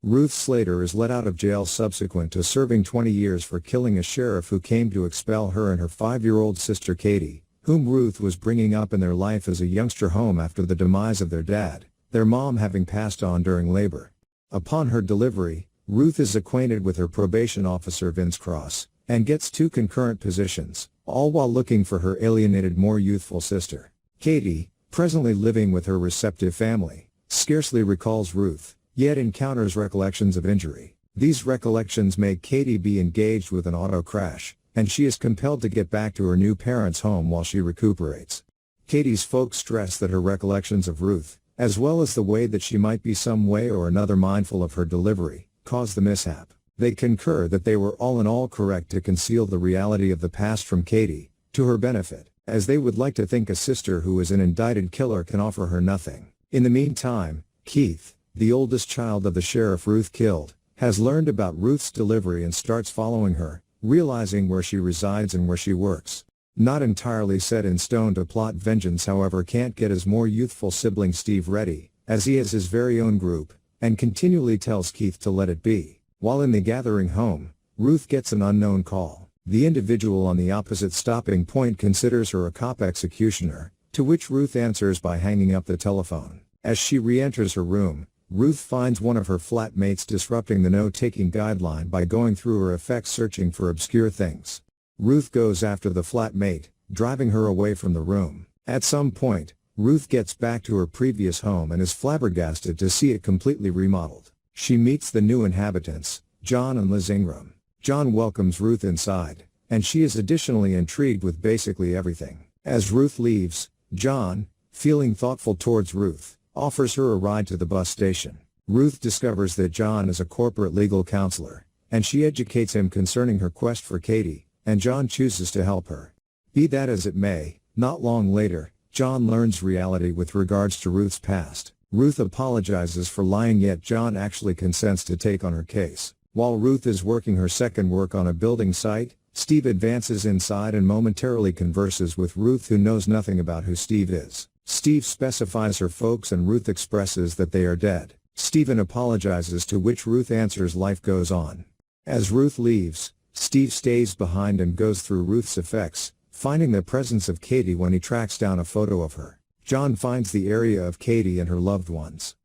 Ruth Slater is let out of jail subsequent to serving 20 years for killing a sheriff who came to expel her and her 5-year-old sister Katie, whom Ruth was bringing up in their life as a youngster home after the demise of their dad, their mom having passed on during labor. Upon her delivery, Ruth is acquainted with her probation officer Vince Cross, and gets 2 concurrent positions, all while looking for her alienated more youthful sister. Katie, presently living with her receptive family, scarcely recalls Ruth, yet encounters recollections of injury. These recollections make Katie be engaged with an auto crash, and she is compelled to get back to her new parents' home while she recuperates. Katie's folks stress that her recollections of Ruth, as well as the way that she might be some way or another mindful of her delivery, caused the mishap. They concur that they were all in all correct to conceal the reality of the past from Katie, to her benefit, as they would like to think a sister who is an indicted killer can offer her nothing. In the meantime, Keith, the oldest child of the sheriff Ruth killed, has learned about Ruth's delivery and starts following her, realizing where she resides and where she works. Not entirely set in stone to plot vengeance, however, can't get his more youthful sibling Steve ready, as he has his very own group, and continually tells Keith to let it be. While in the gathering home, Ruth gets an unknown call. The individual on the opposite stopping point considers her a cop executioner, to which Ruth answers by hanging up the telephone. As she re-enters her room, Ruth finds one of her flatmates disrupting the note-taking guideline by going through her effects searching for obscure things. Ruth goes after the flatmate, driving her away from the room. At some point, Ruth gets back to her previous home and is flabbergasted to see it completely remodeled. She meets the new inhabitants, Jon and Liz Ingram. Jon welcomes Ruth inside, and she is additionally intrigued with basically everything. As Ruth leaves, Jon, feeling thoughtful towards Ruth, offers her a ride to the bus station. Ruth discovers that Jon is a corporate legal counselor, and she educates him concerning her quest for Katie, and Jon chooses to help her. Be that as it may, not long later, Jon learns reality with regards to Ruth's past. Ruth apologizes for lying, yet Jon actually consents to take on her case. While Ruth is working her second work on a building site, Steve advances inside and momentarily converses with Ruth, who knows nothing about who Steve is. Steve specifies her folks and Ruth expresses that they are dead. Steven apologizes, to which Ruth answers life goes on. As Ruth leaves, Steve stays behind and goes through Ruth's effects, finding the presence of Katie when he tracks down a photo of her. Jon finds the area of Katie and her loved ones.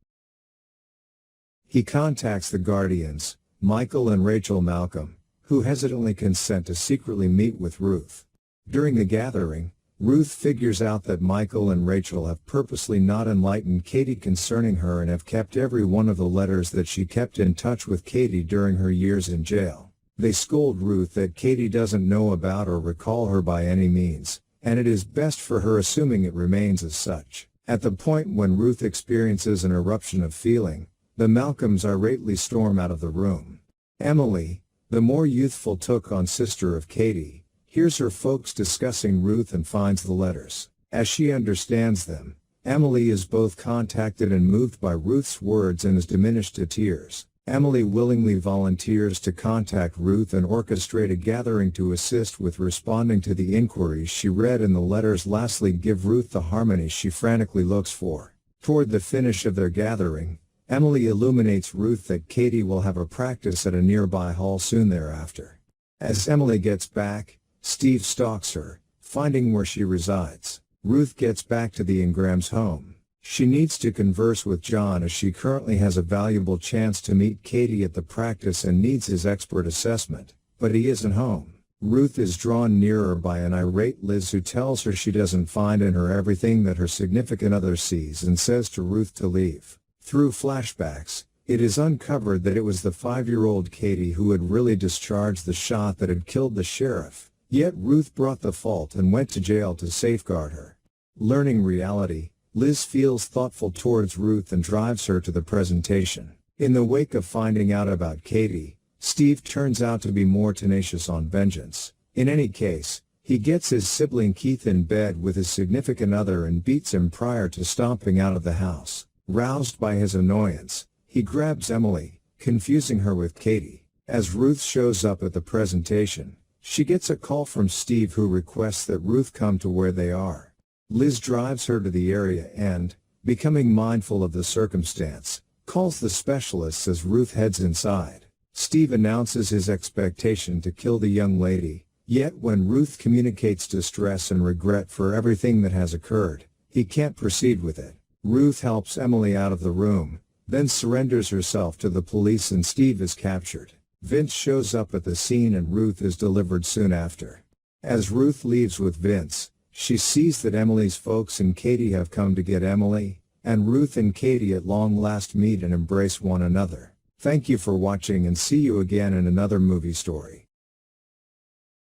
He contacts the guardians, Michael and Rachel Malcolm, who hesitantly consent to secretly meet with Ruth. During the gathering, Ruth figures out that Michael and Rachel have purposely not enlightened Katie concerning her and have kept every one of the letters that she kept in touch with Katie during her years in jail. They scold Ruth that Katie doesn't know about or recall her by any means, and it is best for her assuming it remains as such. At the point when Ruth experiences an eruption of feeling, the Malcolms irately storm out of the room. Emily, the more youthful took-on sister of Katie, hears her folks discussing Ruth and finds the letters. As she understands them, Emily is both contacted and moved by Ruth's words and is diminished to tears. Emily willingly volunteers to contact Ruth and orchestrate a gathering to assist with responding to the inquiries she read in the letters, lastly give Ruth the harmony she frantically looks for. Toward the finish of their gathering, Emily illuminates Ruth that Katie will have a practice at a nearby hall soon thereafter. As Emily gets back, Steve stalks her, finding where she resides. Ruth gets back to the Ingrams' home. She needs to converse with Jon as she currently has a valuable chance to meet Katie at the practice and needs his expert assessment, but he isn't home. Ruth is drawn nearer by an irate Liz, who tells her she doesn't find in her everything that her significant other sees and says to Ruth to leave. Through flashbacks, it is uncovered that it was the 5-year-old Katie who had really discharged the shot that had killed the sheriff, yet Ruth brought the fault and went to jail to safeguard her. Learning reality, Liz feels thoughtful towards Ruth and drives her to the presentation. In the wake of finding out about Katie, Steve turns out to be more tenacious on vengeance. In any case, he gets his sibling Keith in bed with his significant other and beats him prior to stomping out of the house. Roused by his annoyance, he grabs Emily, confusing her with Katie. As Ruth shows up at the presentation, she gets a call from Steve, who requests that Ruth come to where they are. Liz drives her to the area and, becoming mindful of the circumstance, calls the specialists as Ruth heads inside. Steve announces his expectation to kill the young lady, yet when Ruth communicates distress and regret for everything that has occurred, he can't proceed with it. Ruth helps Emily out of the room, then surrenders herself to the police and Steve is captured. Vince shows up at the scene and Ruth is delivered soon after. As Ruth leaves with Vince, she sees that Emily's folks and Katie have come to get Emily, and Ruth and Katie at long last meet and embrace one another. Thank you for watching and see you again in another movie story.